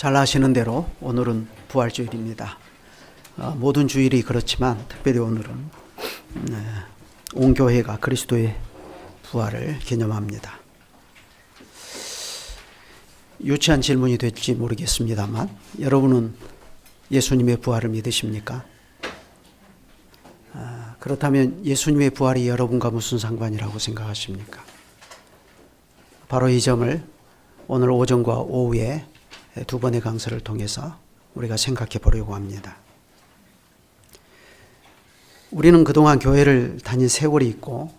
잘 아시는 대로 오늘은 부활주일입니다. 모든 주일이 그렇지만 특별히 오늘은 온 교회가 그리스도의 부활을 기념합니다. 유치한 질문이 될지 모르겠습니다만 여러분은 예수님의 부활을 믿으십니까? 그렇다면 예수님의 부활이 여러분과 무슨 상관이라고 생각하십니까? 바로 이 점을 오늘 오전과 오후에 두 번의 강설을 통해서 우리가 생각해 보려고 합니다. 우리는 그동안 교회를 다닌 세월이 있고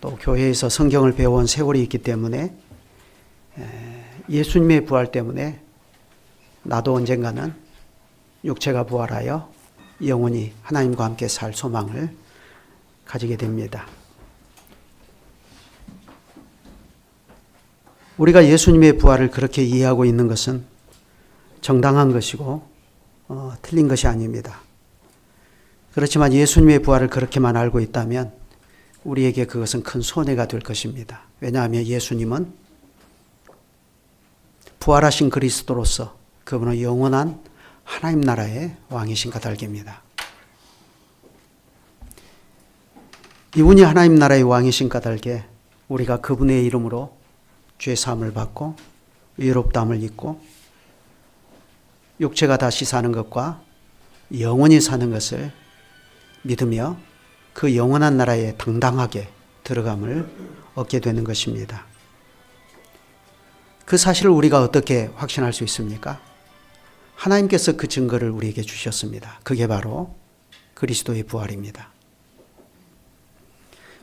또 교회에서 성경을 배워온 세월이 있기 때문에 예수님의 부활 때문에 나도 언젠가는 육체가 부활하여 영원히 하나님과 함께 살 소망을 가지게 됩니다. 우리가 예수님의 부활을 그렇게 이해하고 있는 것은 정당한 것이고 틀린 것이 아닙니다. 그렇지만 예수님의 부활을 그렇게만 알고 있다면 우리에게 그것은 큰 손해가 될 것입니다. 왜냐하면 예수님은 부활하신 그리스도로서 그분은 영원한 하나님 나라의 왕이신 까닭입니다. 이분이 하나님 나라의 왕이신 까닭에 우리가 그분의 이름으로 죄사함을 받고 의롭다함을 입고 육체가 다시 사는 것과 영원히 사는 것을 믿으며 그 영원한 나라에 당당하게 들어감을 얻게 되는 것입니다. 그 사실을 우리가 어떻게 확신할 수 있습니까? 하나님께서 그 증거를 우리에게 주셨습니다. 그게 바로 그리스도의 부활입니다.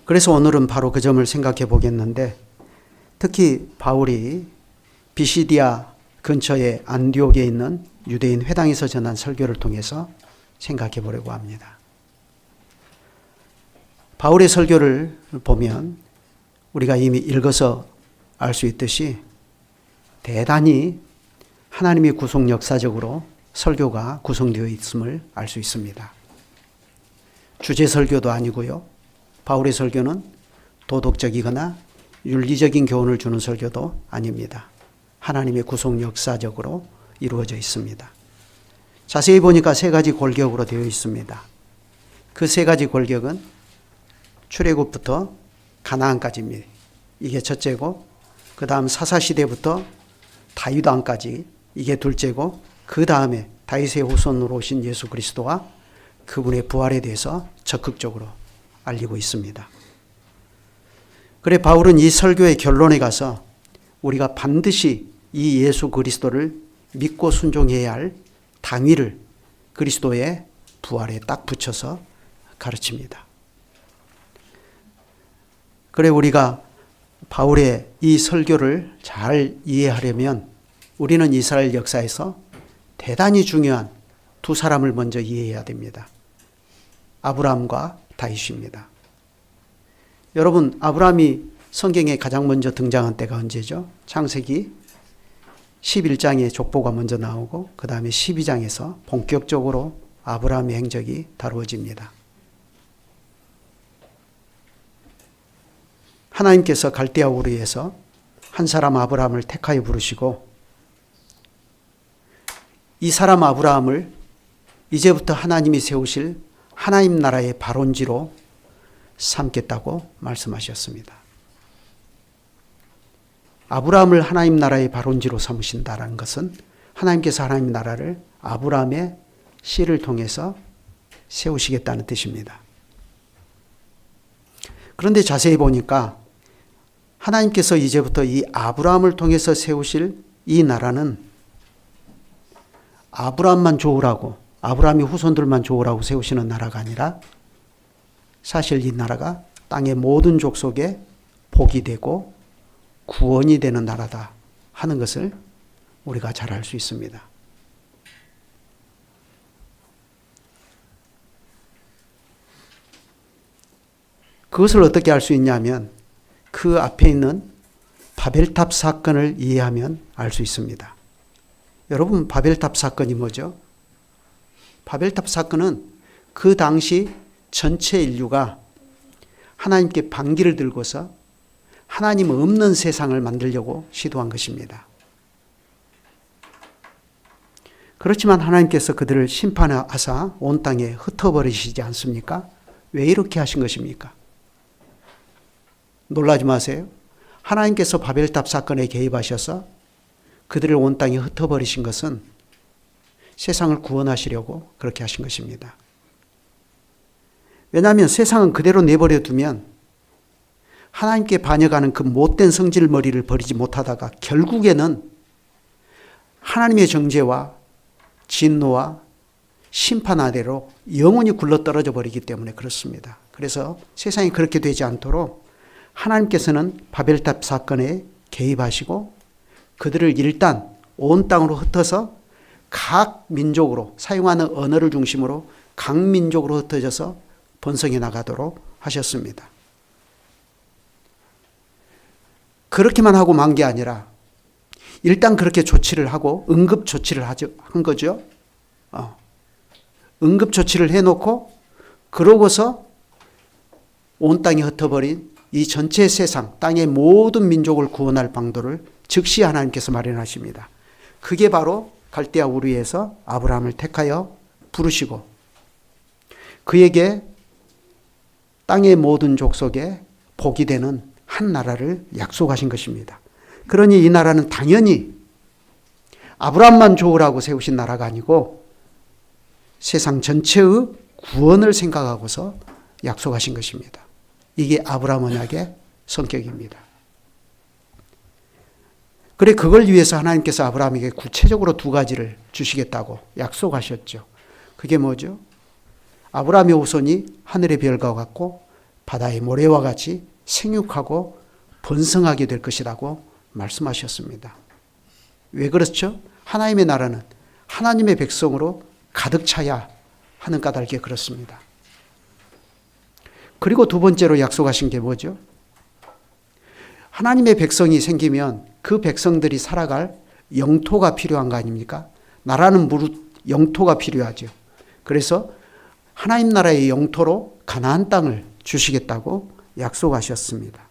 그래서 오늘은 바로 그 점을 생각해 보겠는데, 특히 바울이 비시디아 근처의 안디옥에 있는 유대인 회당에서 전한 설교를 통해서 생각해 보려고 합니다. 바울의 설교를 보면 우리가 이미 읽어서 알 수 있듯이 대단히 하나님의 구속 역사적으로 설교가 구성되어 있음을 알 수 있습니다. 주제 설교도 아니고요. 바울의 설교는 도덕적이거나 윤리적인 교훈을 주는 설교도 아닙니다. 하나님의 구속 역사적으로 이루어져 있습니다. 자세히 보니까 세 가지 골격으로 되어 있습니다. 그 세 가지 골격은 출애굽부터 가나안까지입니다. 이게 첫째고, 그 다음 사사시대부터 다윗 왕까지 이게 둘째고, 그 다음에 다윗의 후손으로 오신 예수 그리스도와 그분의 부활에 대해서 적극적으로 알리고 있습니다. 그래 바울은 이 설교의 결론에 가서 우리가 반드시 이 예수 그리스도를 믿고 순종해야 할 당위를 그리스도의 부활에 딱 붙여서 가르칩니다. 그래 우리가 바울의 이 설교를 잘 이해하려면 우리는 이스라엘 역사에서 대단히 중요한 두 사람을 먼저 이해해야 됩니다. 아브라함과 다윗입니다. 여러분, 아브라함이 성경에 가장 먼저 등장한 때가 언제죠? 창세기 11장에 족보가 먼저 나오고 그 다음에 12장에서 본격적으로 아브라함의 행적이 다루어집니다. 하나님께서 갈대아 우르에서 한 사람 아브라함을 택하여 부르시고 이 사람 아브라함을 이제부터 하나님이 세우실 하나님 나라의 발원지로 삼겠다고 말씀하셨습니다. 아브라함을 하나님 나라의 발원지로 삼으신다는 것은 하나님께서 하나님 나라를 아브라함의 씨를 통해서 세우시겠다는 뜻입니다. 그런데 자세히 보니까 하나님께서 이제부터 이 아브라함을 통해서 세우실 이 나라는 아브라함만 좋으라고, 아브라함의 후손들만 좋으라고 세우시는 나라가 아니라 사실 이 나라가 땅의 모든 족속에 복이 되고 구원이 되는 나라다 하는 것을 우리가 잘 알 수 있습니다. 그것을 어떻게 알 수 있냐면 그 앞에 있는 바벨탑 사건을 이해하면 알 수 있습니다. 여러분, 바벨탑 사건이 뭐죠? 바벨탑 사건은 그 당시 전체 인류가 하나님께 반기를 들고서 하나님 없는 세상을 만들려고 시도한 것입니다. 그렇지만 하나님께서 그들을 심판하사 온 땅에 흩어버리시지 않습니까? 왜 이렇게 하신 것입니까? 놀라지 마세요. 하나님께서 바벨탑 사건에 개입하셔서 그들을 온 땅에 흩어버리신 것은 세상을 구원하시려고 그렇게 하신 것입니다. 왜냐하면 세상은 그대로 내버려 두면 하나님께 반역하는 그 못된 성질머리를 버리지 못하다가 결국에는 하나님의 정죄와 진노와 심판 아래로 영원히 굴러떨어져 버리기 때문에 그렇습니다. 그래서 세상이 그렇게 되지 않도록 하나님께서는 바벨탑 사건에 개입하시고 그들을 일단 온 땅으로 흩어서 각 민족으로 사용하는 언어를 중심으로 각 민족으로 흩어져서 번성해 나가도록 하셨습니다. 그렇게만 하고 만 게 아니라 일단 그렇게 조치를 하고 응급 조치를 한 거죠. 응급 조치를 해놓고 그러고서 온 땅에 흩어버린 이 전체 세상, 땅의 모든 민족을 구원할 방도를 즉시 하나님께서 마련하십니다. 그게 바로 갈대아 우르에서 아브라함을 택하여 부르시고 그에게 땅의 모든 족속에 복이 되는 한 나라를 약속하신 것입니다. 그러니 이 나라는 당연히 아브라함만 좋으라고 세우신 나라가 아니고 세상 전체의 구원을 생각하고서 약속하신 것입니다. 이게 아브라함 언약의 성격입니다. 그래 그걸 위해서 하나님께서 아브라함에게 구체적으로 두 가지를 주시겠다고 약속하셨죠. 그게 뭐죠? 아브라함의 후손이 하늘의 별과 같고 바다의 모래와 같이 생육하고 번성하게 될 것이라고 말씀하셨습니다. 왜 그렇죠? 하나님의 나라는 하나님의 백성으로 가득 차야 하는 까닭에 그렇습니다. 그리고 두 번째로 약속하신 게 뭐죠? 하나님의 백성이 생기면 그 백성들이 살아갈 영토가 필요한 거 아닙니까? 나라는 무릇 영토가 필요하죠. 그래서 하나님 나라의 영토로 가나안 땅을 주시겠다고 약속하셨습니다.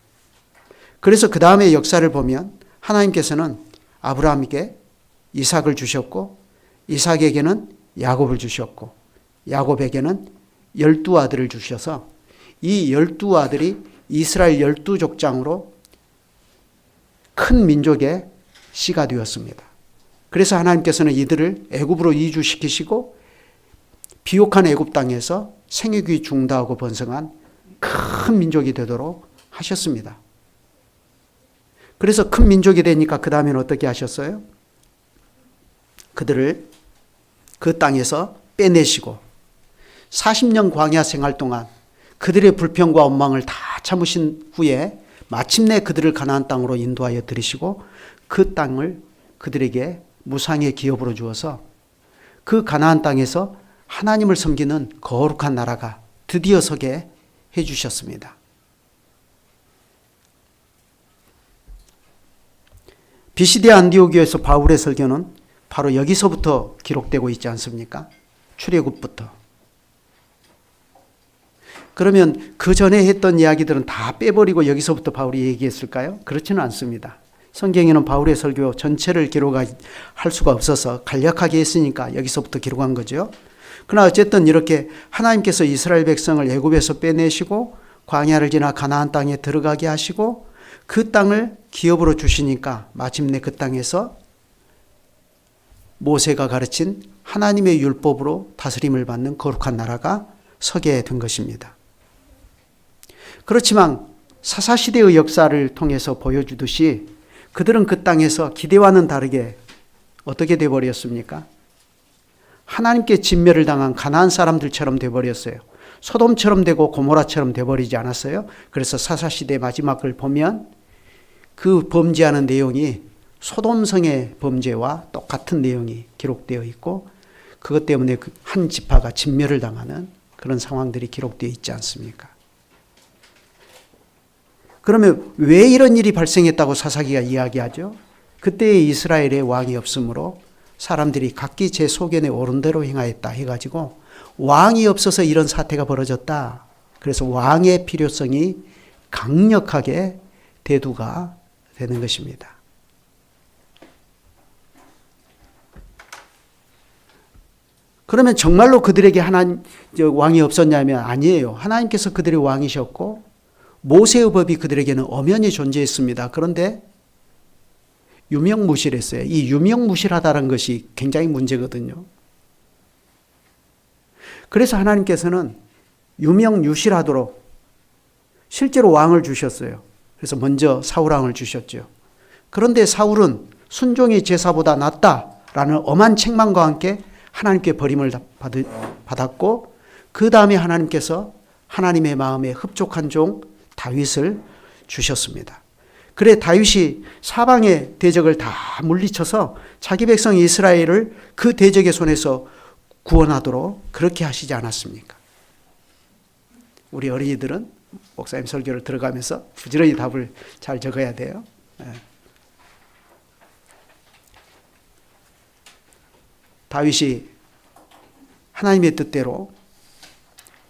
그래서 그 다음에 역사를 보면 하나님께서는 아브라함에게 이삭을 주셨고 이삭에게는 야곱을 주셨고 야곱에게는 12아들을 주셔서 이 12아들이 이스라엘 12족장으로 큰 민족의 씨가 되었습니다. 그래서 하나님께서는 이들을 애굽으로 이주시키시고 비옥한 애굽 땅에서 생육이 중다하고 번성한 큰 민족이 되도록 하셨습니다. 그래서 큰 민족이 되니까 그 다음에는 어떻게 하셨어요? 그들을 그 땅에서 빼내시고 40년 광야 생활 동안 그들의 불평과 원망을 다 참으신 후에 마침내 그들을 가나안 땅으로 인도하여 들이시고 그 땅을 그들에게 무상의 기업으로 주어서 그 가나안 땅에서 하나님을 섬기는 거룩한 나라가 드디어 서게 해주셨습니다. 비시디아 안디오기에서 바울의 설교는 바로 여기서부터 기록되고 있지 않습니까? 출애굽부터. 그러면 그 전에 했던 이야기들은 다 빼버리고 여기서부터 바울이 얘기했을까요? 그렇지는 않습니다. 성경에는 바울의 설교 전체를 기록할 수가 없어서 간략하게 했으니까 여기서부터 기록한 거죠. 그러나 어쨌든 이렇게 하나님께서 이스라엘 백성을 애굽에서 빼내시고 광야를 지나 가나안 땅에 들어가게 하시고 그 땅을 기업으로 주시니까 마침내 그 땅에서 모세가 가르친 하나님의 율법으로 다스림을 받는 거룩한 나라가 서게 된 것입니다. 그렇지만 사사시대의 역사를 통해서 보여주듯이 그들은 그 땅에서 기대와는 다르게 어떻게 되어버렸습니까? 하나님께 진멸을 당한 가나안 사람들처럼 되어버렸어요. 소돔처럼 되고 고모라처럼 되어버리지 않았어요? 그래서 사사시대 마지막을 보면 그 범죄하는 내용이 소돔성의 범죄와 똑같은 내용이 기록되어 있고 그것 때문에 한 지파가 진멸을 당하는 그런 상황들이 기록되어 있지 않습니까? 그러면 왜 이런 일이 발생했다고 사사기가 이야기하죠? 그때의 이스라엘의 왕이 없으므로 사람들이 각기 제 소견에 옳은 대로 행하였다 해가지고 왕이 없어서 이런 사태가 벌어졌다. 그래서 왕의 필요성이 강력하게 대두가 되는 것입니다. 그러면 정말로 그들에게 왕이 없었냐면 아니에요. 하나님께서 그들의 왕이셨고 모세의 법이 그들에게는 엄연히 존재했습니다. 그런데 유명무실했어요. 이 유명무실하다는 것이 굉장히 문제거든요. 그래서 하나님께서는 유명유실하도록 실제로 왕을 주셨어요. 그래서 먼저 사울왕을 주셨죠. 그런데 사울은 순종의 제사보다 낫다라는 엄한 책망과 함께 하나님께 버림을 받았고 그 다음에 하나님께서 하나님의 마음에 흡족한 종 다윗을 주셨습니다. 그래 다윗이 사방의 대적을 다 물리쳐서 자기 백성 이스라엘을 그 대적의 손에서 구원하도록 그렇게 하시지 않았습니까? 우리 어린이들은 목사님 설교를 들어가면서 부지런히 답을 잘 적어야 돼요. 다윗이 하나님의 뜻대로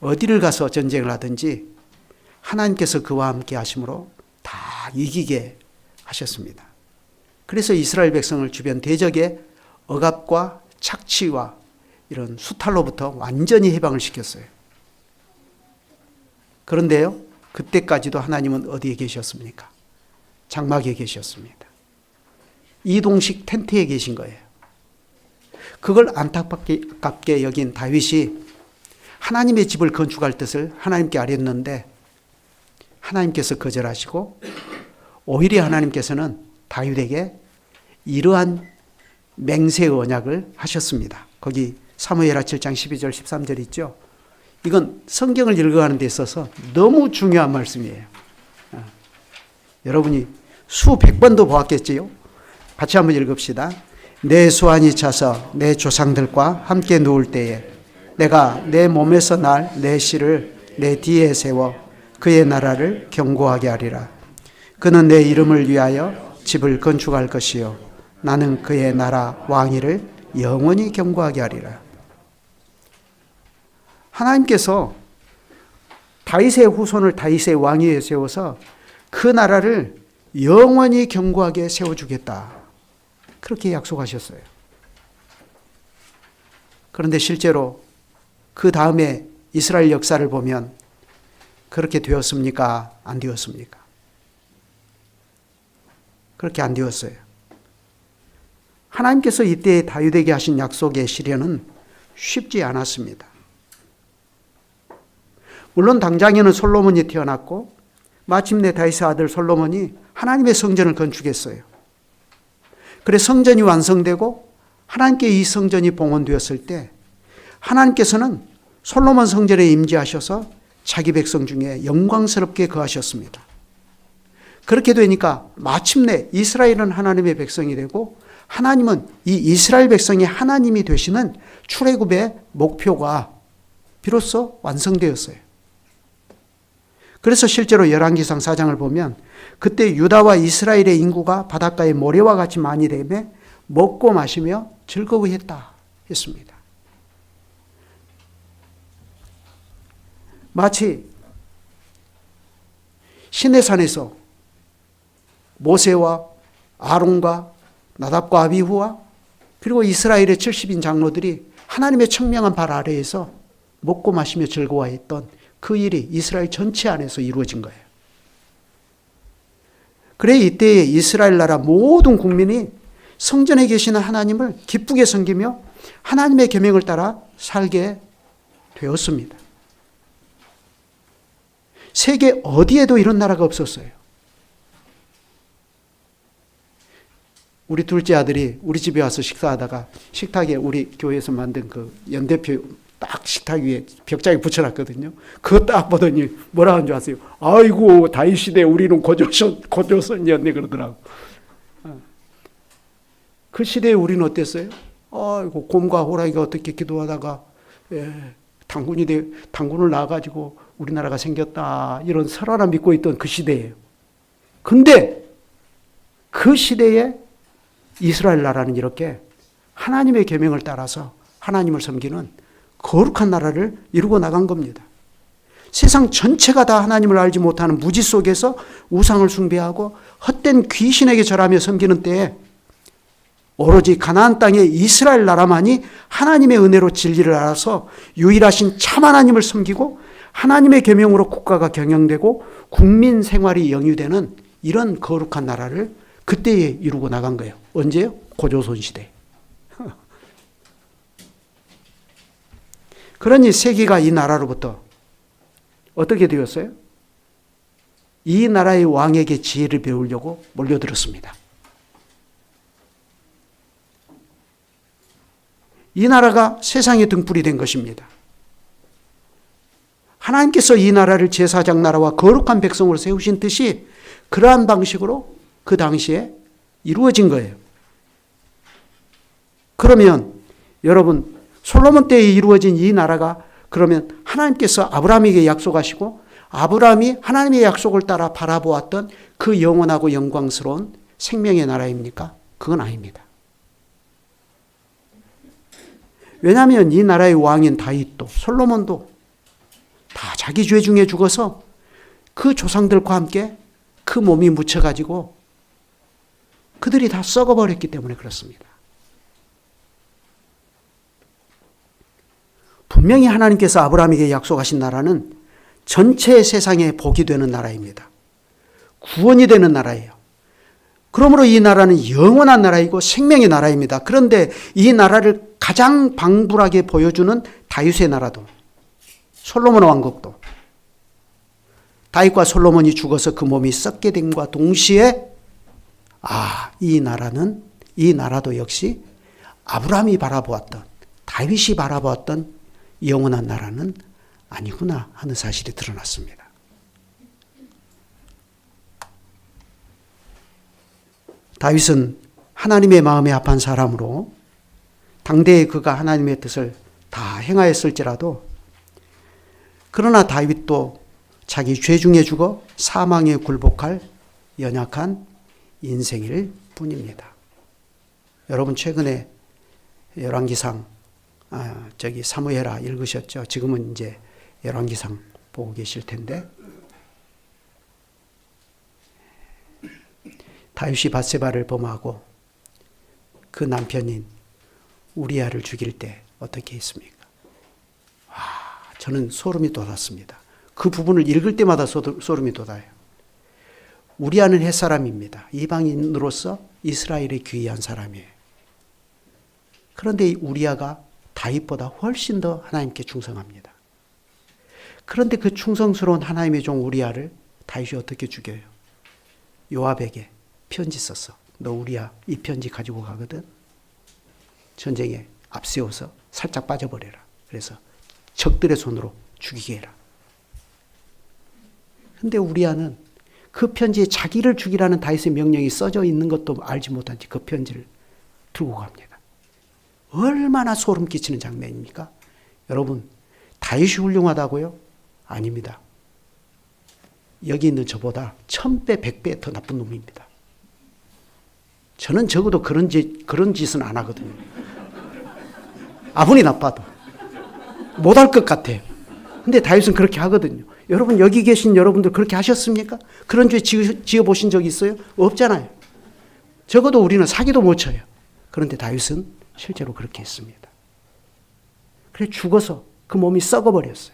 어디를 가서 전쟁을 하든지 하나님께서 그와 함께 하심으로 다 이기게 하셨습니다. 그래서 이스라엘 백성을 주변 대적의 억압과 착취와 이런 수탈로부터 완전히 해방을 시켰어요. 그런데요, 그때까지도 하나님은 어디에 계셨습니까? 장막에 계셨습니다. 이동식 텐트에 계신 거예요. 그걸 안타깝게 여긴 다윗이 하나님의 집을 건축할 뜻을 하나님께 아뢰었는데 하나님께서 거절하시고 오히려 하나님께서는 다윗에게 이러한 맹세의 언약을 하셨습니다. 거기 사무엘하 7장 12절 13절 있죠. 이건 성경을 읽어가는 데 있어서 너무 중요한 말씀이에요. 여러분이 수백 번도 보았겠지요. 같이 한번 읽읍시다. 내 수완이 차서 내 조상들과 함께 누울 때에 내가 내 몸에서 날 내 씨를 내 뒤에 세워 그의 나라를 견고하게 하리라. 그는 내 이름을 위하여 집을 건축할 것이요 나는 그의 나라 왕위를 영원히 견고하게 하리라. 하나님께서 다윗의 후손을 다윗의 왕위에 세워서 그 나라를 영원히 견고하게 세워주겠다. 그렇게 약속하셨어요. 그런데 실제로 그 다음에 이스라엘 역사를 보면 그렇게 되었습니까? 안 되었습니까? 그렇게 안 되었어요. 하나님께서 이때 다윗에게 하신 약속의 실현은 쉽지 않았습니다. 물론 당장에는 솔로몬이 태어났고 마침내 다윗의 아들 솔로몬이 하나님의 성전을 건축했어요. 그래 성전이 완성되고 하나님께 이 성전이 봉헌되었을 때 하나님께서는 솔로몬 성전에 임재하셔서 자기 백성 중에 영광스럽게 거하셨습니다. 그렇게 되니까 마침내 이스라엘은 하나님의 백성이 되고 하나님은 이 이스라엘 백성이 하나님이 되시는 출애굽의 목표가 비로소 완성되었어요. 그래서 실제로 열왕기상 4장을 보면 그때 유다와 이스라엘의 인구가 바닷가의 모래와 같이 많이 되며 먹고 마시며 즐거워했다 했습니다. 마치 시내산에서 모세와 아론과 나답과 아비후와 그리고 이스라엘의 70인 장로들이 하나님의 청명한 발 아래에서 먹고 마시며 즐거워했던 그 일이 이스라엘 전체 안에서 이루어진 거예요. 그래 이때에 이스라엘 나라 모든 국민이 성전에 계시는 하나님을 기쁘게 섬기며 하나님의 계명을 따라 살게 되었습니다. 세계 어디에도 이런 나라가 없었어요. 우리 둘째 아들이 우리 집에 와서 식사하다가 식탁에 우리 교회에서 만든 그 연대표 딱 식탁 위에 벽장에 붙여놨거든요. 그거 딱 보더니 뭐라 하는 줄 아세요? 아이고 다윗 시대 우리는 고조선이었네 그러더라고. 그 시대에 우리는 어땠어요? 아이고 곰과 호랑이가 어떻게 기도하다가 당군을 낳아가지고 우리나라가 생겼다 이런 설화나 믿고 있던 그 시대예요. 근데 그 시대에 이스라엘 나라는 이렇게 하나님의 계명을 따라서 하나님을 섬기는 거룩한 나라를 이루고 나간 겁니다. 세상 전체가 다 하나님을 알지 못하는 무지 속에서 우상을 숭배하고 헛된 귀신에게 절하며 섬기는 때에 오로지 가나안 땅의 이스라엘 나라만이 하나님의 은혜로 진리를 알아서 유일하신 참 하나님을 섬기고 하나님의 계명으로 국가가 경영되고 국민 생활이 영유되는 이런 거룩한 나라를 그때에 이루고 나간 거예요. 언제요? 고조선 시대. 그러니 세계가 이 나라로부터 어떻게 되었어요? 이 나라의 왕에게 지혜를 배우려고 몰려들었습니다. 이 나라가 세상의 등불이 된 것입니다. 하나님께서 이 나라를 제사장 나라와 거룩한 백성으로 세우신 뜻이 그러한 방식으로 그 당시에 이루어진 거예요. 그러면 여러분, 솔로몬 때에 이루어진 이 나라가 그러면 하나님께서 아브라함에게 약속하시고 아브라함이 하나님의 약속을 따라 바라보았던 그 영원하고 영광스러운 생명의 나라입니까? 그건 아닙니다. 왜냐하면 이 나라의 왕인 다윗도 솔로몬도 다 자기 죄 중에 죽어서 그 조상들과 함께 그 몸이 묻혀가지고 그들이 다 썩어버렸기 때문에 그렇습니다. 분명히 하나님께서 아브라함에게 약속하신 나라는 전체 세상에 복이 되는 나라입니다. 구원이 되는 나라예요. 그러므로 이 나라는 영원한 나라이고 생명의 나라입니다. 그런데 이 나라를 가장 방불하게 보여주는 다윗의 나라도 솔로몬 왕국도 다윗과 솔로몬이 죽어서 그 몸이 썩게 됨과 동시에 이 나라도 역시 아브라함이 바라보았던 다윗이 바라보았던 영원한 나라는 아니구나 하는 사실이 드러났습니다. 다윗은 하나님의 마음에 합한 사람으로 당대에 그가 하나님의 뜻을 다 행하였을지라도 그러나 다윗도 자기 죄 중에 죽어 사망에 굴복할 연약한 인생일 뿐입니다. 여러분 최근에 열왕기상 사무엘하 읽으셨죠? 지금은 이제 열왕기상 보고 계실 텐데 다윗이 밧세바를 범하고 그 남편인 우리아를 죽일 때 어떻게 했습니까? 저는 소름이 돋았습니다. 그 부분을 읽을 때마다 소름이 돋아요. 우리아는 햇사람입니다. 이방인으로서 이스라엘에 귀한 사람이에요. 그런데 우리아가 다윗보다 훨씬 더 하나님께 충성합니다. 그런데 그 충성스러운 하나님의 종 우리아를 다윗이 어떻게 죽여요? 요압에게 편지 썼어. 너 우리아 이 편지 가지고 가거든. 전쟁에 앞세워서 살짝 빠져버려라. 그래서 적들의 손으로 죽이게 해라. 근데 우리아는 그 편지에 자기를 죽이라는 다윗의 명령이 써져 있는 것도 알지 못한 채 그 편지를 들고 갑니다. 얼마나 소름 끼치는 장면입니까? 여러분, 다윗이 훌륭하다고요? 아닙니다. 여기 있는 저보다 1000배, 100배 더 나쁜 놈입니다. 저는 적어도 그런 짓은 안 하거든요. 아무리 나빠도. 못할 것 같아요. 근데 다윗은 그렇게 하거든요. 여러분, 여기 계신 여러분들 그렇게 하셨습니까? 그런 죄 지어보신 적 있어요? 없잖아요. 적어도 우리는 사기도 못 쳐요. 그런데 다윗은 실제로 그렇게 했습니다. 그래 죽어서 그 몸이 썩어버렸어요.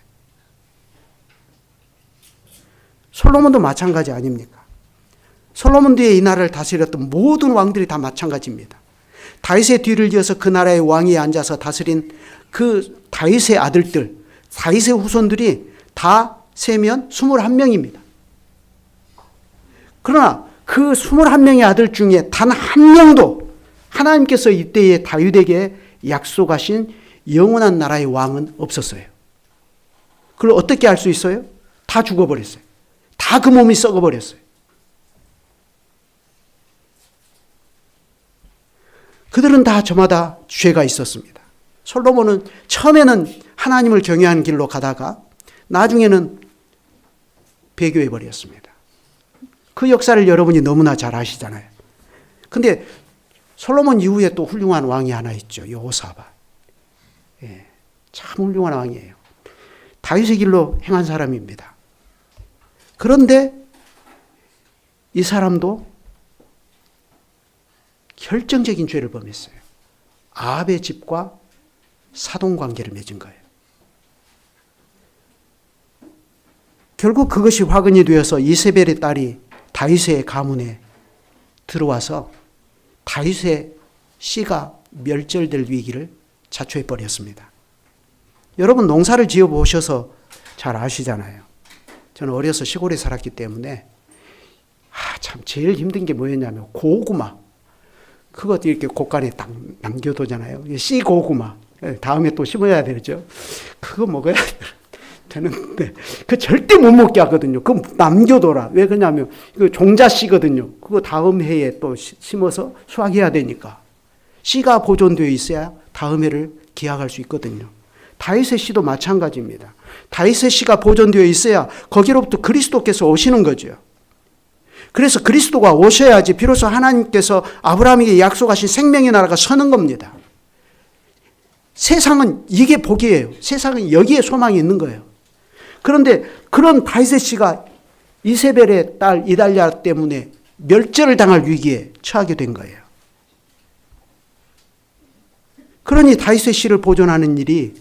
솔로몬도 마찬가지 아닙니까? 솔로몬 뒤에 이 나라를 다스렸던 모든 왕들이 다 마찬가지입니다. 다윗의 뒤를 이어서 그 나라의 왕위에 앉아서 다스린 그 다윗의 아들들, 다윗의 후손들이 다 세면 21명입니다. 그러나 그 21명의 아들 중에 단 한 명도 하나님께서 이때에 다윗에게 약속하신 영원한 나라의 왕은 없었어요. 그걸 어떻게 알 수 있어요? 다 죽어버렸어요. 다 그 몸이 썩어버렸어요. 그들은 다 저마다 죄가 있었습니다. 솔로몬은 처음에는 하나님을 경외하는 길로 가다가 나중에는 배교해 버렸습니다. 그 역사를 여러분이 너무나 잘 아시잖아요. 근데 솔로몬 이후에 또 훌륭한 왕이 하나 있죠. 여호사밧. 참 훌륭한 왕이에요. 다윗의 길로 행한 사람입니다. 그런데 이 사람도 결정적인 죄를 범했어요. 아합의 집과 사돈관계를 맺은 거예요. 결국 그것이 화근이 되어서 이세벨의 딸이 다윗의 가문에 들어와서 다윗의 씨가 멸절될 위기를 자초해 버렸습니다. 여러분 농사를 지어 보셔서 잘 아시잖아요. 저는 어려서 시골에 살았기 때문에 참 제일 힘든 게 뭐였냐면 고구마. 그것도 이렇게 곳간에 딱 남겨두잖아요. 씨 고구마. 다음에 또 심어야 되죠. 그거 먹어야 되는데 그 절대 못 먹게 하거든요. 그거 남겨둬라. 왜 그러냐면 이거 종자 씨거든요. 그거 다음 해에 또 심어서 수확해야 되니까. 씨가 보존되어 있어야 다음 해를 기약할 수 있거든요. 다윗의 씨도 마찬가지입니다. 다윗의 씨가 보존되어 있어야 거기로부터 그리스도께서 오시는 거죠. 그래서 그리스도가 오셔야지 비로소 하나님께서 아브라함에게 약속하신 생명의 나라가 서는 겁니다. 세상은 이게 복이에요. 세상은 여기에 소망이 있는 거예요. 그런데 그런 다윗의 씨가 이세벨의 딸 이달랴 때문에 멸절을 당할 위기에 처하게 된 거예요. 그러니 다윗의 씨를 보존하는 일이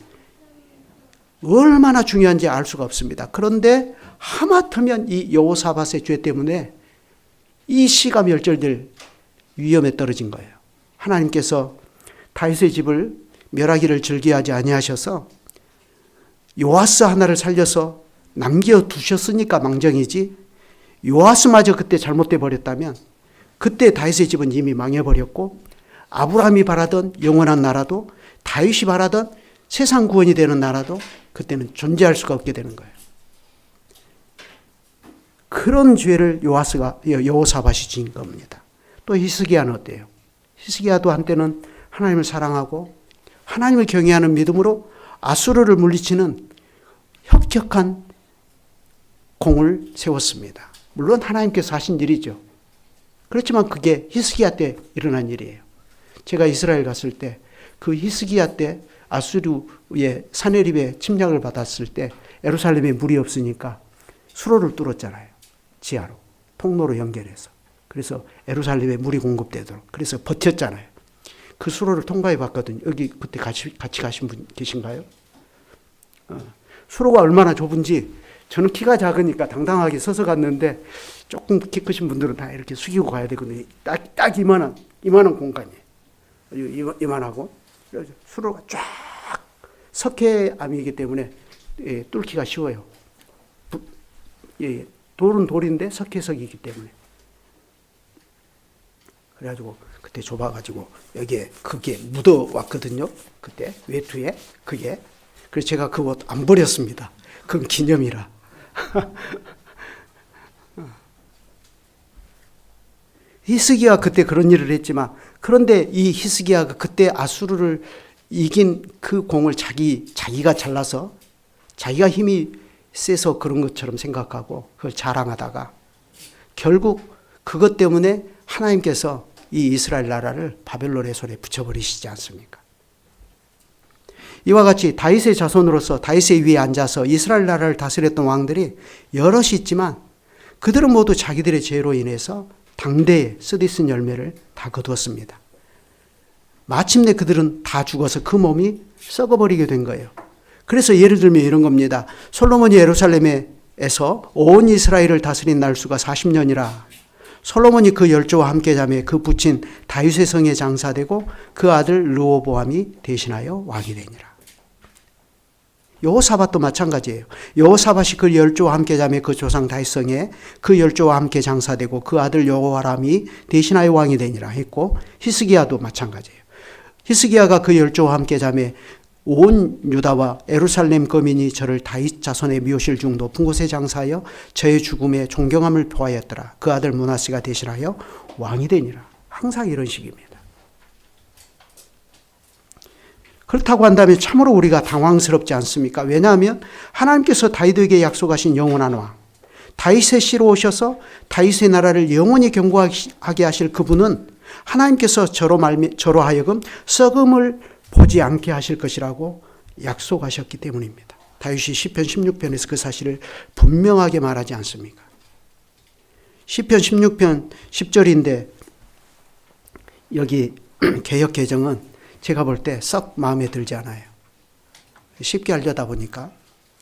얼마나 중요한지 알 수가 없습니다. 그런데 하마터면 이 여호사밧의 죄 때문에 이 씨가 멸절될 위험에 떨어진 거예요. 하나님께서 다윗의 집을 멸하기를 즐겨하지 아니하셔서 요아스 하나를 살려서 남겨두셨으니까 망정이지, 요아스마저 그때 잘못돼 버렸다면 그때 다윗의 집은 이미 망해버렸고 아브라함이 바라던 영원한 나라도 다윗이 바라던 세상 구원이 되는 나라도 그때는 존재할 수가 없게 되는 거예요. 그런 죄를 여호사밧이 지은 겁니다. 또 히스기야는 어때요? 히스기야도 한때는 하나님을 사랑하고 하나님을 경외하는 믿음으로 아수르를 물리치는 혁혁한 공을 세웠습니다. 물론 하나님께서 하신 일이죠. 그렇지만 그게 히스기야 때 일어난 일이에요. 제가 이스라엘 갔을 때 그 히스기야 때 아수르의 사네립의 침략을 받았을 때 예루살렘에 물이 없으니까 수로를 뚫었잖아요. 지하로. 통로로 연결해서. 그래서 예루살렘에 물이 공급되도록. 그래서 버텼잖아요. 그 수로를 통과해 봤거든요. 여기 그때 같이 가신 분 계신가요? 수로가 얼마나 좁은지 저는 키가 작으니까 당당하게 서서 갔는데 조금 키 크신 분들은 다 이렇게 숙이고 가야 되거든요. 딱 이만한 공간이에요. 이만하고. 그래서 수로가 쫙 석회암이기 때문에 뚫기가 쉬워요. 돌은 돌인데 석회석이기 때문에. 그래가지고 그때 좁아가지고 여기에 그게 묻어왔거든요. 그때 외투에 그게. 그래서 제가 그 옷 안 버렸습니다. 그건 기념이라. 히스기야 그때 그런 일을 했지만, 그런데 이 히스기야가 그때 아수르를 이긴 그 공을 자기가 잘라서 자기가 힘이 세서 그런 것처럼 생각하고 그걸 자랑하다가 결국 그것 때문에 하나님께서 이 이스라엘 나라를 바벨론의 손에 붙여버리시지 않습니까? 이와 같이 다윗의 자손으로서 다윗의 위에 앉아서 이스라엘 나라를 다스렸던 왕들이 여럿이 있지만 그들은 모두 자기들의 죄로 인해서 당대의 쓰디쓴 열매를 다 거두었습니다. 마침내 그들은 다 죽어서 그 몸이 썩어버리게 된 거예요. 그래서 예를 들면 이런 겁니다. 솔로몬이 예루살렘에서 온 이스라엘을 다스린 날수가 40년이라 솔로몬이 그 열조와 함께 자매 그 부친 다윗의 성에 장사되고 그 아들 르호보암이 대신하여 왕이 되니라. 여호사밧도 마찬가지예요. 여호사밧이 그 열조와 함께 자매 그 조상 다윗성에 그 열조와 함께 장사되고 그 아들 여호와람이 대신하여 왕이 되니라 했고, 히스기야도 마찬가지예요. 히스기야가 그 열조와 함께 자매 온 유다와 예루살렘 거민이 저를 다윗 자손의 묘실 중 높은 곳에 장사하여 저의 죽음에 존경함을 표하였더라. 그 아들 므낫세가 대신하여 왕이 되니라. 항상 이런 식입니다. 그렇다고 한다면 참으로 우리가 당황스럽지 않습니까? 왜냐하면 하나님께서 다윗에게 약속하신 영원한 왕, 다윗의 씨로 오셔서 다윗의 나라를 영원히 견고하게 하실 그분은 하나님께서 저로 하여금 썩음을 보지 않게 하실 것이라고 약속하셨기 때문입니다. 다윗이 시편 16편에서 그 사실을 분명하게 말하지 않습니까? 시편 16편 10절인데 여기 개역 개정은 제가 볼 때 썩 마음에 들지 않아요. 쉽게 하려다 보니까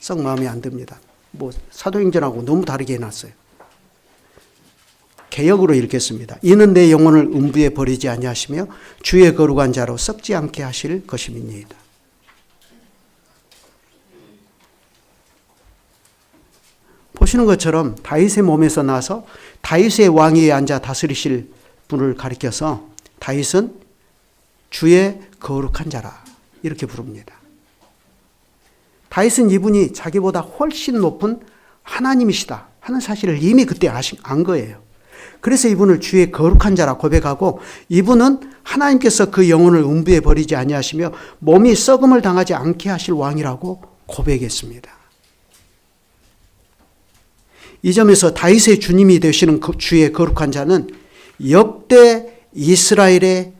썩 마음에 안 듭니다. 뭐 사도행전하고 너무 다르게 해놨어요. 개역으로 읽겠습니다. 이는 내 영혼을 음부에 버리지 아니하시며 주의 거룩한 자로 썩지 않게 하실 것임이니이다. 보시는 것처럼 다윗의 몸에서 나서 다윗의 왕위에 앉아 다스리실 분을 가리켜서 다윗은 주의 거룩한 자라 이렇게 부릅니다. 다윗은 이분이 자기보다 훨씬 높은 하나님이시다 하는 사실을 이미 그때 안 거예요. 그래서 이분을 주의 거룩한 자라 고백하고 이분은 하나님께서 그 영혼을 음부에 버리지 아니하시며 몸이 썩음을 당하지 않게 하실 왕이라고 고백했습니다. 이 점에서 다윗의 주님이 되시는 주의 거룩한 자는 역대 이스라엘의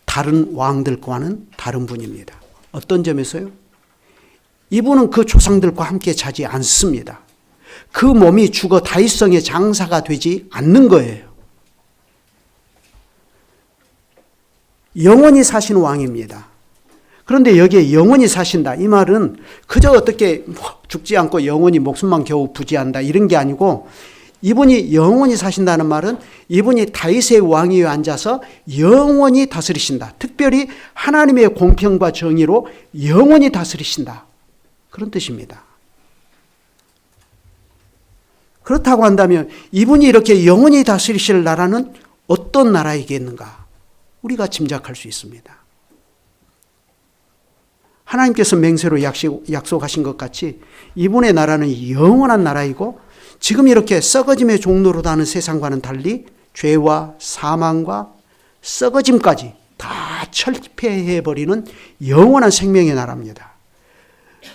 다른 왕들과는 다른 분입니다. 어떤 점에서요? 이분은 그 조상들과 함께 자지 않습니다. 그 몸이 죽어 다윗성의 장사가 되지 않는 거예요. 영원히 사시는 왕입니다. 그런데 여기에 영원히 사신다. 이 말은 그저 어떻게 죽지 않고 영원히 목숨만 겨우 부지한다 이런 게 아니고 이분이 영원히 사신다는 말은 이분이 다윗의 왕위에 앉아서 영원히 다스리신다. 특별히 하나님의 공평과 정의로 영원히 다스리신다. 그런 뜻입니다. 그렇다고 한다면 이분이 이렇게 영원히 다스리실 나라는 어떤 나라이겠는가? 우리가 짐작할 수 있습니다. 하나님께서 맹세로 약속하신 것 같이 이분의 나라는 영원한 나라이고 지금 이렇게 썩어짐의 종로로 다는 세상과는 달리 죄와 사망과 썩어짐까지 다 철폐해버리는 영원한 생명의 나라입니다.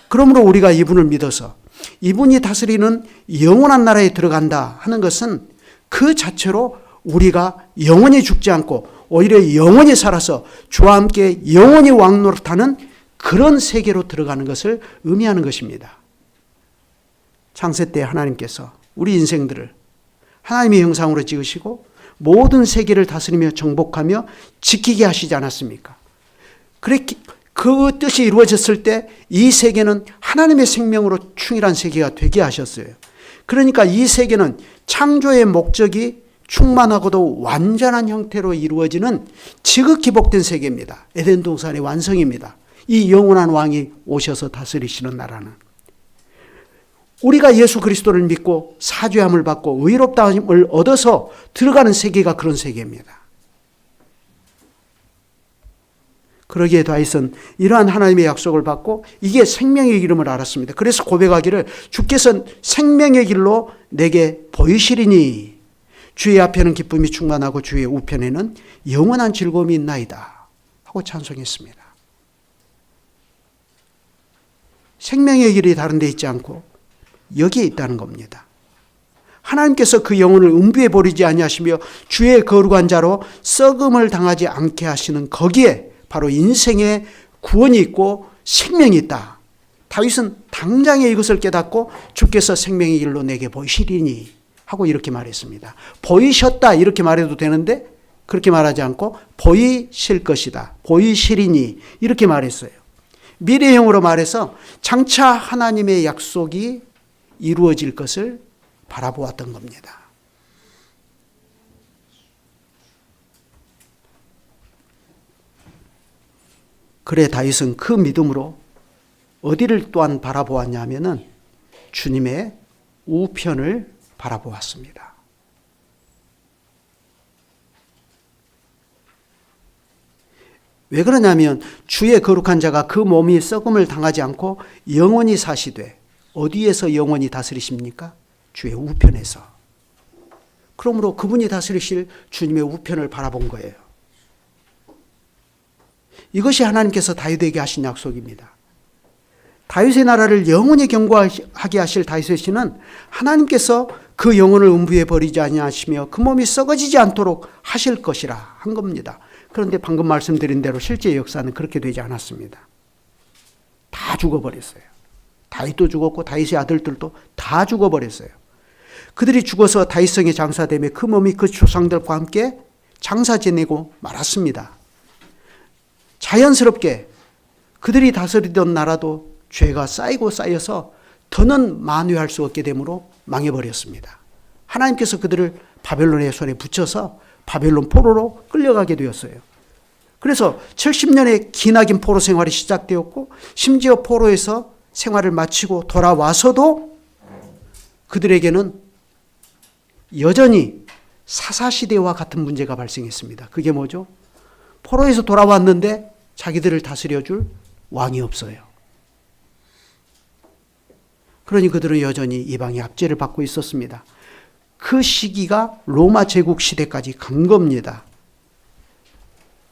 그러므로 우리가 이분을 믿어서 이분이 다스리는 영원한 나라에 들어간다 하는 것은 그 자체로 우리가 영원히 죽지 않고 오히려 영원히 살아서 주와 함께 영원히 왕노릇하는 그런 세계로 들어가는 것을 의미하는 것입니다. 창세 때 하나님께서 우리 인생들을 하나님의 형상으로 지으시고 모든 세계를 다스리며 정복하며 지키게 하시지 않았습니까? 그 뜻이 이루어졌을 때 이 세계는 하나님의 생명으로 충실한 세계가 되게 하셨어요. 그러니까 이 세계는 창조의 목적이 충만하고도 완전한 형태로 이루어지는 지극히 복된 세계입니다. 에덴 동산의 완성입니다. 이 영원한 왕이 오셔서 다스리시는 나라는 우리가 예수 그리스도를 믿고 사죄함을 받고 의롭다함을 얻어서 들어가는 세계가 그런 세계입니다. 그러기에 다윗은 이러한 하나님의 약속을 받고 이게 생명의 이름을 알았습니다. 그래서 고백하기를 주께서 생명의 길로 내게 보이시리니 주의 앞에는 기쁨이 충만하고 주의 우편에는 영원한 즐거움이 있나이다 하고 찬송했습니다. 생명의 길이 다른 데 있지 않고 여기에 있다는 겁니다. 하나님께서 그 영혼을 음부에 버리지 아니하시며 주의 거룩한 자로 썩음을 당하지 않게 하시는 거기에 바로 인생의 구원이 있고 생명이 있다. 다윗은 당장에 이것을 깨닫고 주께서 생명의 길로 내게 보이시리니 하고 이렇게 말했습니다. 보이셨다 이렇게 말해도 되는데 그렇게 말하지 않고 보이실 것이다. 보이시리니 이렇게 말했어요. 미래형으로 말해서 장차 하나님의 약속이 이루어질 것을 바라보았던 겁니다. 그래 다윗은 그 믿음으로 어디를 또한 바라보았냐면은 주님의 우편을 바라보았습니다. 왜 그러냐면 주의 거룩한 자가 그 몸이 썩음을 당하지 않고 영원히 사시되 어디에서 영원히 다스리십니까? 주의 우편에서. 그러므로 그분이 다스리실 주님의 우편을 바라본 거예요. 이것이 하나님께서 다윗에게 하신 약속입니다. 다윗의 나라를 영원히 경고하게 하실 다윗의 신은 하나님께서 그 영혼을 음부에 버리지 아니하시며 그 몸이 썩어지지 않도록 하실 것이라 한 겁니다. 그런데 방금 말씀드린 대로 실제 역사는 그렇게 되지 않았습니다. 다 죽어버렸어요. 다윗도 죽었고 다윗의 아들들도 다 죽어버렸어요. 그들이 죽어서 다윗성에 장사되며 그 몸이 그 조상들과 함께 장사 지내고 말았습니다. 자연스럽게 그들이 다스리던 나라도 죄가 쌓이고 쌓여서 더는 만회할 수 없게 되므로 망해버렸습니다. 하나님께서 그들을 바벨론의 손에 붙여서 바벨론 포로로 끌려가게 되었어요. 그래서 70년의 기나긴 포로 생활이 시작되었고, 심지어 포로에서 생활을 마치고 돌아와서도 그들에게는 여전히 사사시대와 같은 문제가 발생했습니다. 그게 뭐죠? 포로에서 돌아왔는데 자기들을 다스려줄 왕이 없어요. 그러니 그들은 여전히 이방의 압제를 받고 있었습니다. 그 시기가 로마 제국 시대까지 간 겁니다.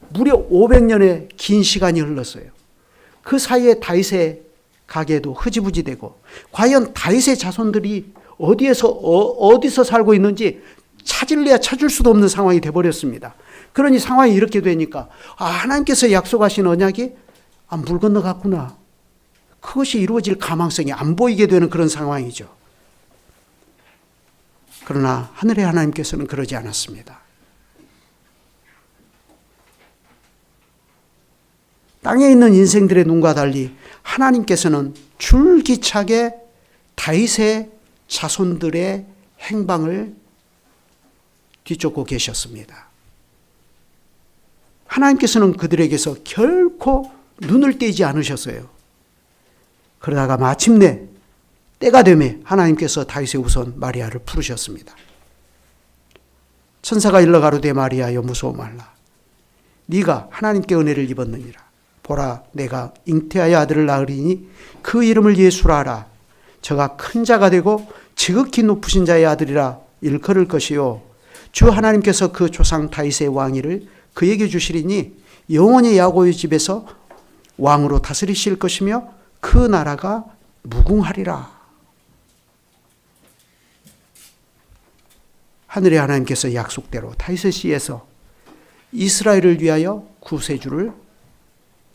무려 500년의 긴 시간이 흘렀어요. 그 사이에 다윗의 가게도 흐지부지되고, 과연 다윗의 자손들이 어디서 살고 있는지 찾을래야 찾을 수도 없는 상황이 되어버렸습니다. 그러니 상황이 이렇게 되니까 하나님께서 약속하신 언약이 물 건너갔구나. 그것이 이루어질 가망성이 안 보이게 되는 그런 상황이죠. 그러나 하늘의 하나님께서는 그러지 않았습니다. 땅에 있는 인생들의 눈과 달리 하나님께서는 줄기차게 다윗의 자손들의 행방을 뒤쫓고 계셨습니다. 하나님께서는 그들에게서 결코 눈을 떼지 않으셨어요. 그러다가 마침내 때가 되매 하나님께서 다윗의 우선 마리아를 부르셨습니다. 천사가 일러 가로되 마리아여 무서워 말라. 네가 하나님께 은혜를 입었느니라. 보라 내가 잉태하여 아들을 낳으리니 그 이름을 예수라 하라. 저가 큰 자가 되고 지극히 높으신 자의 아들이라 일컬을 것이요 주 하나님께서 그 조상 다윗의 왕위를 그에게 주시리니 영원히 야곱의 집에서 왕으로 다스리실 것이며 그 나라가 무궁하리라. 하늘의 하나님께서 약속대로 다윗의 씨에서 이스라엘을 위하여 구세주를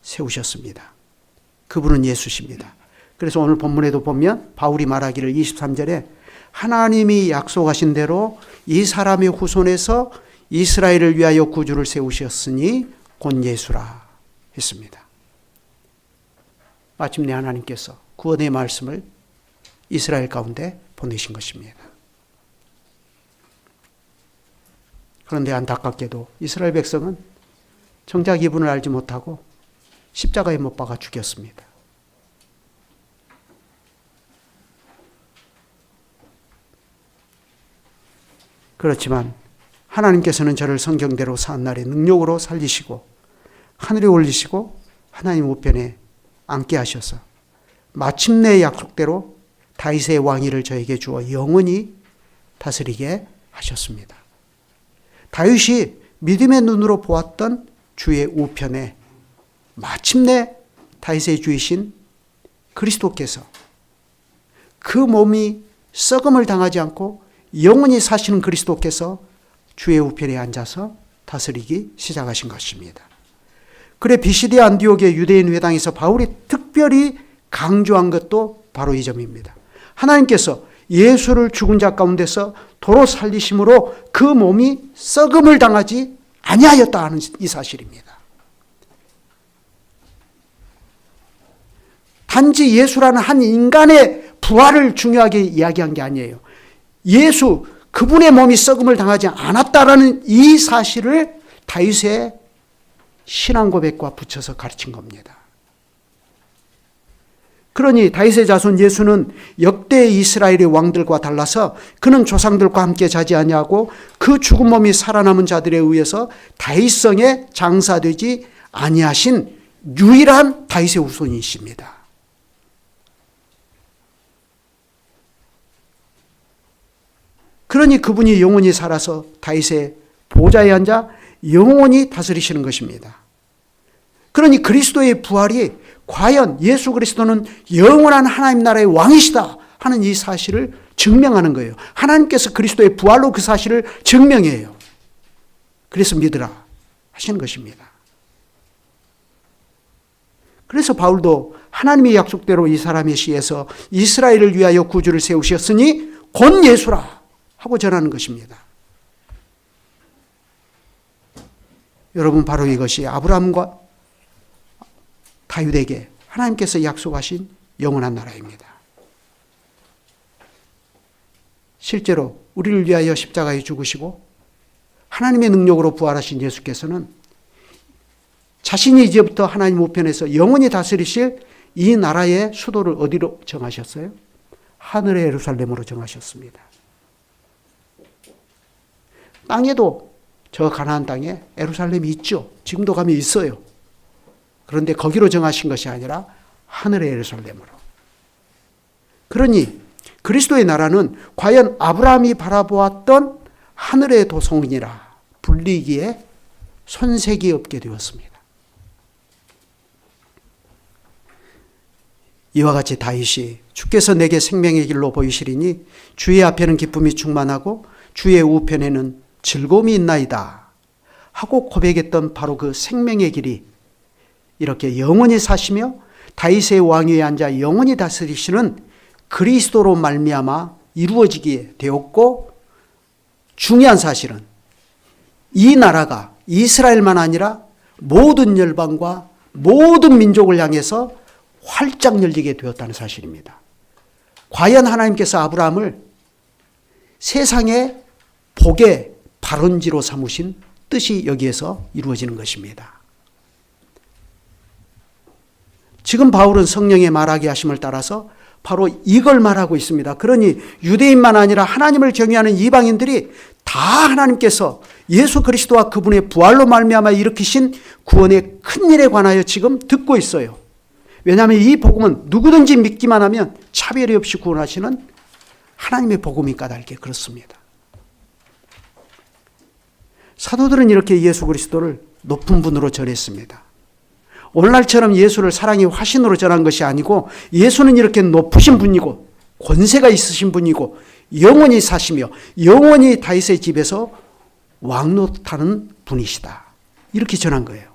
세우셨습니다. 그분은 예수십니다. 그래서 오늘 본문에도 보면 바울이 말하기를 23절에 하나님이 약속하신 대로 이 사람의 후손에서 이스라엘을 위하여 구주를 세우셨으니 곧 예수라 했습니다. 마침내 하나님께서 구원의 말씀을 이스라엘 가운데 보내신 것입니다. 그런데 안타깝게도 이스라엘 백성은 정작 이분을 알지 못하고 십자가에 못 박아 죽였습니다. 그렇지만 하나님께서는 저를 성경대로 사한 날에 능력으로 살리시고 하늘에 올리시고 하나님 우편에 앉게 하셔서 마침내 약속대로 다윗의 왕위를 저에게 주어 영원히 다스리게 하셨습니다. 다윗이 믿음의 눈으로 보았던 주의 우편에 마침내 다윗의 주이신 그리스도께서 그 몸이 썩음을 당하지 않고 영원히 사시는 그리스도께서 주의 우편에 앉아서 다스리기 시작하신 것입니다. 그래 비시디 안디옥의 유대인 회당에서 바울이 특별히 강조한 것도 바로 이 점입니다. 하나님께서 예수를 죽은 자 가운데서 도로 살리심으로 그 몸이 썩음을 당하지 아니하였다 하는 이 사실입니다. 단지 예수라는 한 인간의 부활을 중요하게 이야기한 게 아니에요. 예수 그분의 몸이 썩음을 당하지 않았다라는 이 사실을 다윗의 신앙 고백과 붙여서 가르친 겁니다. 그러니 다윗의 자손 예수는 역대 이스라엘의 왕들과 달라서 그는 조상들과 함께 자지 아니하고 그 죽은 몸이 살아남은 자들에 의해서 다윗성에 장사되지 아니하신 유일한 다윗의 후손이십니다. 그러니 그분이 영원히 살아서 다윗의 보좌에 앉아 영원히 다스리시는 것입니다. 그러니 그리스도의 부활이 과연 예수 그리스도는 영원한 하나님 나라의 왕이시다 하는 이 사실을 증명하는 거예요. 하나님께서 그리스도의 부활로 그 사실을 증명해요. 그래서 믿으라 하시는 것입니다. 그래서 바울도 하나님의 약속대로 이 사람의 시에서 이스라엘을 위하여 구주를 세우셨으니 곧 예수라 하고 전하는 것입니다. 여러분, 바로 이것이 아브라함과 다윗에게 하나님께서 약속하신 영원한 나라입니다. 실제로 우리를 위하여 십자가에 죽으시고 하나님의 능력으로 부활하신 예수께서는 자신이 이제부터 하나님 우편에서 영원히 다스리실 이 나라의 수도를 어디로 정하셨어요? 하늘의 예루살렘으로 정하셨습니다. 땅에도, 저 가나안 땅에 예루살렘이 있죠. 지금도 가면 있어요. 그런데 거기로 정하신 것이 아니라 하늘의 예루살렘으로. 그러니 그리스도의 나라는 과연 아브라함이 바라보았던 하늘의 도성이라 불리기에 손색이 없게 되었습니다. 이와 같이 다윗이 주께서 내게 생명의 길로 보이시리니 주의 앞에는 기쁨이 충만하고 주의 우편에는 즐거움이 있나이다 하고 고백했던 바로 그 생명의 길이 이렇게 영원히 사시며 다윗의 왕위에 앉아 영원히 다스리시는 그리스도로 말미암아 이루어지게 되었고, 중요한 사실은 이 나라가 이스라엘만 아니라 모든 열방과 모든 민족을 향해서 활짝 열리게 되었다는 사실입니다. 과연 하나님께서 아브라함을 세상의 복의 발원지로 삼으신 뜻이 여기에서 이루어지는 것입니다. 지금 바울은 성령의 말하게 하심을 따라서 바로 이걸 말하고 있습니다. 그러니 유대인만 아니라 하나님을 경외하는 이방인들이 다 하나님께서 예수 그리스도와 그분의 부활로 말미암아 일으키신 구원의 큰 일에 관하여 지금 듣고 있어요. 왜냐하면 이 복음은 누구든지 믿기만 하면 차별이 없이 구원하시는 하나님의 복음이 까닭에 그렇습니다. 사도들은 이렇게 예수 그리스도를 높은 분으로 전했습니다. 오늘날처럼 예수를 사랑의 화신으로 전한 것이 아니고, 예수는 이렇게 높으신 분이고 권세가 있으신 분이고 영원히 사시며 영원히 다윗의 집에서 왕노릇하는 분이시다, 이렇게 전한 거예요.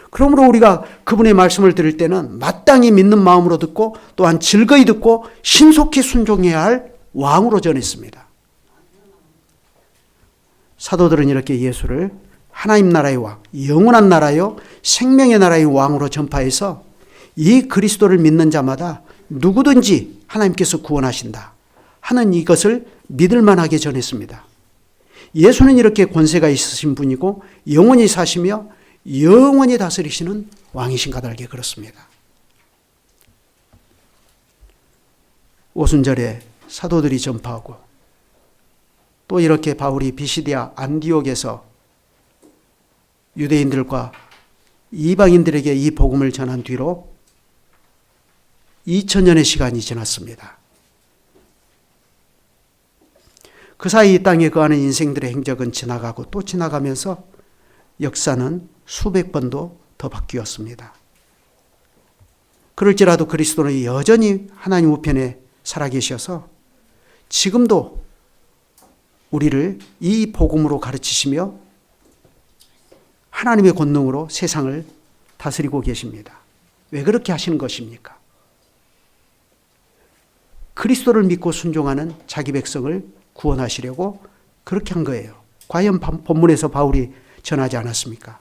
그러므로 우리가 그분의 말씀을 들을 때는 마땅히 믿는 마음으로 듣고 또한 즐거이 듣고 신속히 순종해야 할 왕으로 전했습니다. 사도들은 이렇게 예수를 하나님 나라의 왕, 영원한 나라요 생명의 나라의 왕으로 전파해서 이 그리스도를 믿는 자마다 누구든지 하나님께서 구원하신다 하는 이것을 믿을 만하게 전했습니다. 예수는 이렇게 권세가 있으신 분이고 영원히 사시며 영원히 다스리시는 왕이신 까닭에 그렇습니다. 오순절에 사도들이 전파하고 또 이렇게 바울이 비시디아 안디옥에서 유대인들과 이방인들에게 이 복음을 전한 뒤로 2000년의 시간이 지났습니다. 그 사이 이 땅에 거하는 인생들의 행적은 지나가고 또 지나가면서 역사는 수백 번도 더 바뀌었습니다. 그럴지라도 그리스도는 여전히 하나님 우편에 살아계셔서 지금도 우리를 이 복음으로 가르치시며 하나님의 권능으로 세상을 다스리고 계십니다. 왜 그렇게 하시는 것입니까? 그리스도를 믿고 순종하는 자기 백성을 구원하시려고 그렇게 한 거예요. 과연 본문에서 바울이 전하지 않았습니까?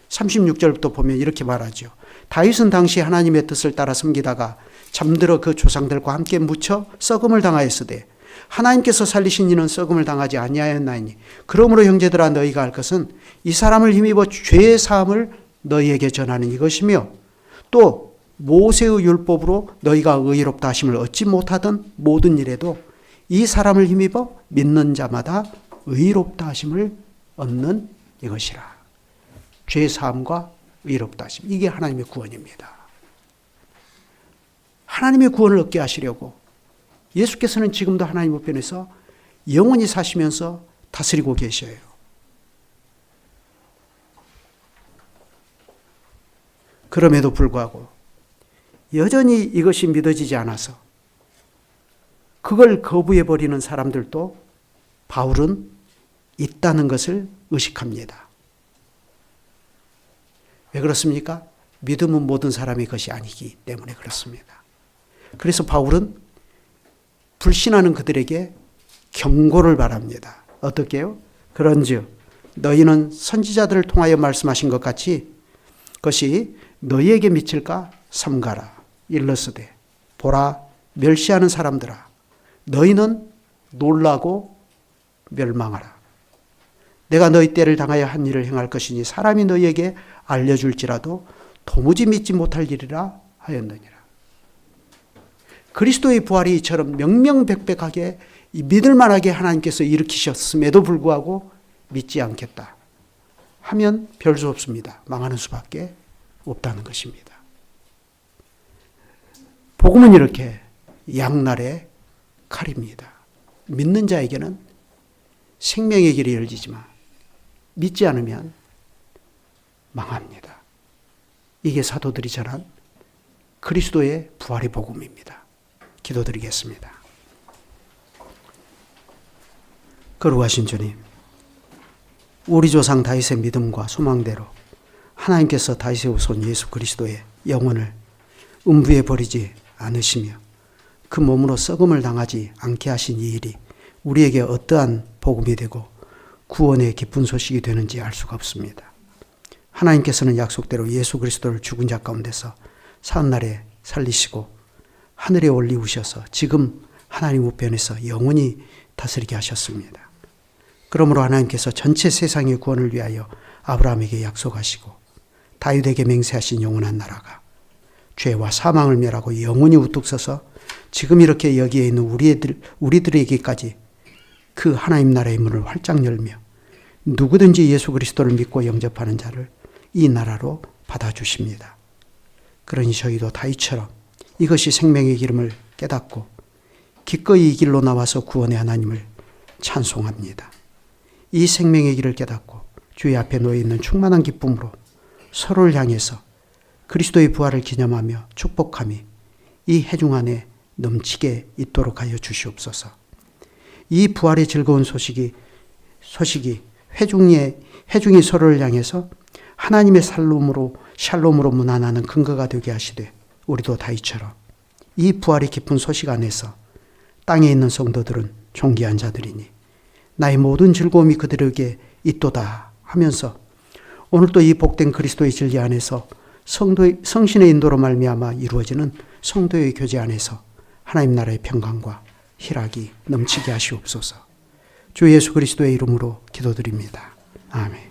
36절부터 보면 이렇게 말하죠. 다윗은 당시 하나님의 뜻을 따라 섬기다가 잠들어 그 조상들과 함께 묻혀 썩음을 당하였으되 하나님께서 살리신 이는 썩음을 당하지 아니하였나이니 그러므로 형제들아 너희가 할 것은 이 사람을 힘입어 죄의 사함을 너희에게 전하는 이것이며 또 모세의 율법으로 너희가 의롭다 하심을 얻지 못하던 모든 일에도 이 사람을 힘입어 믿는 자마다 의롭다 하심을 얻는 이것이라. 죄의 사함과 의롭다 하심, 이게 하나님의 구원입니다. 하나님의 구원을 얻게 하시려고 예수께서는 지금도 하나님 우편에서 영원히 사시면서 다스리고 계셔요. 그럼에도 불구하고 여전히 이것이 믿어지지 않아서 그걸 거부해버리는 사람들도 바울은 있다는 것을 의식합니다. 왜 그렇습니까? 믿음은 모든 사람의 것이 아니기 때문에 그렇습니다. 그래서 바울은 불신하는 그들에게 경고를 바랍니다. 어떻게요? 그런즉 너희는 선지자들을 통하여 말씀하신 것 같이 그것이 너희에게 미칠까 삼가라. 일러스되 보라 멸시하는 사람들아 너희는 놀라고 멸망하라. 내가 너희 때를 당하여 한 일을 행할 것이니 사람이 너희에게 알려줄지라도 도무지 믿지 못할 일이라 하였느니라. 그리스도의 부활이 이처럼 명명백백하게 믿을만하게 하나님께서 일으키셨음에도 불구하고 믿지 않겠다 하면 별 수 없습니다. 망하는 수밖에 없다는 것입니다. 복음은 이렇게 양날의 칼입니다. 믿는 자에게는 생명의 길이 열리지만 믿지 않으면 망합니다. 이게 사도들이 전한 그리스도의 부활의 복음입니다. 기도드리겠습니다. 거룩하신 주님, 우리 조상 다윗의 믿음과 소망대로 하나님께서 다윗의 후손 예수 그리스도의 영혼을 음부에 버리지 않으시며 그 몸으로 썩음을 당하지 않게 하신 이 일이 우리에게 어떠한 복음이 되고 구원의 기쁜 소식이 되는지 알 수가 없습니다. 하나님께서는 약속대로 예수 그리스도를 죽은 자 가운데서 사흘날에 살리시고 하늘에 올리우셔서 지금 하나님 우편에서 영원히 다스리게 하셨습니다. 그러므로 하나님께서 전체 세상의 구원을 위하여 아브라함에게 약속하시고 다윗에게 맹세하신 영원한 나라가 죄와 사망을 멸하고 영원히 우뚝 서서 지금 이렇게 여기에 있는 우리들에게까지 그 하나님 나라의 문을 활짝 열며 누구든지 예수 그리스도를 믿고 영접하는 자를 이 나라로 받아주십니다. 그러니 저희도 다윗처럼 이것이 생명의 기름을 깨닫고 기꺼이 이 길로 나와서 구원의 하나님을 찬송합니다. 이 생명의 길을 깨닫고 주의 앞에 놓여 있는 충만한 기쁨으로 서로를 향해서 그리스도의 부활을 기념하며 축복함이 이 회중 안에 넘치게 있도록 하여 주시옵소서. 이 부활의 즐거운 소식이 회중이 서로를 향해서 하나님의 샬롬으로 문안하는 근거가 되게 하시되 우리도 다윗처럼 이 부활의 기쁜 소식 안에서 땅에 있는 성도들은 존귀한 자들이니 나의 모든 즐거움이 그들에게 있도다 하면서 오늘도 이 복된 그리스도의 진리 안에서 성신의 인도로 말미암아 이루어지는 성도의 교제 안에서 하나님 나라의 평강과 희락이 넘치게 하시옵소서. 주 예수 그리스도의 이름으로 기도드립니다. 아멘.